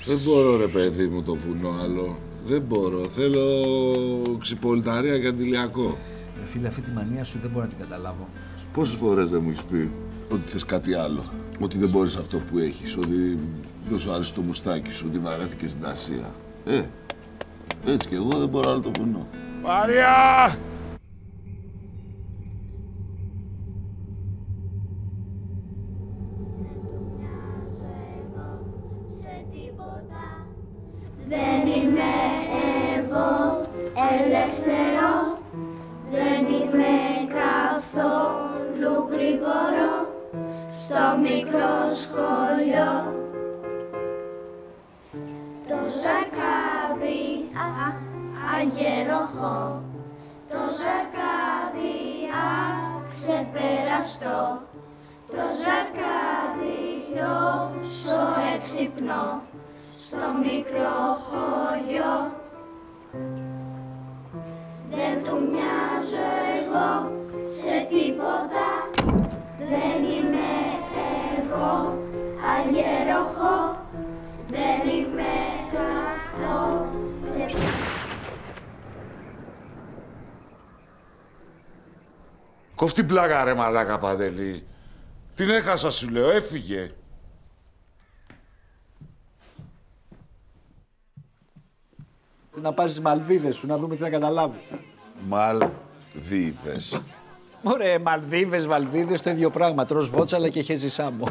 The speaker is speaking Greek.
Δεν μπορώ ρε παιδί μου το βουνό άλλο. Δεν μπορώ. Θέλω ξυπολιταρία και αντιλιακό. Φίλε, αυτή τη μανία σου δεν μπορώ να την καταλάβω. Πόσες φορές δεν μου έχεις πει ότι θες κάτι άλλο. Ότι δεν μπορείς αυτό που έχεις. Ότι δεν σου άρεσε το μουστάκι σου. Ότι βαρέθηκες στην Ασία. Έτσι κι εγώ δεν μπορώ άλλο το βουνό. Μαρία! Δεν είμαι εγώ ελεύθερο, δεν είμαι καθόλου γρήγορο στο μικρό σχολείο. Το ζαρκάδι αγεροχώ, το ζαρκάδι αξεπεραστό, το ζαρκάδι τόσο έξυπνο στο μικρό χωριό. Δεν του μοιάζω εγώ σε τίποτα, δεν είμαι εγώ αγεροχώ, δεν είμαι καθόλου σε... Κόφτη πλάκα ρε μαλάκα Παντελή. Την έχασα σου λέω, έφυγε. Να πας στις Μαλδίβες σου, να δούμε τι θα καταλάβεις. Μαλδίβες. Ωραία, Μαλδίβες, Βαλδίδες, το ίδιο πράγμα. Τρως βότσαλα και χέζι σάμπο.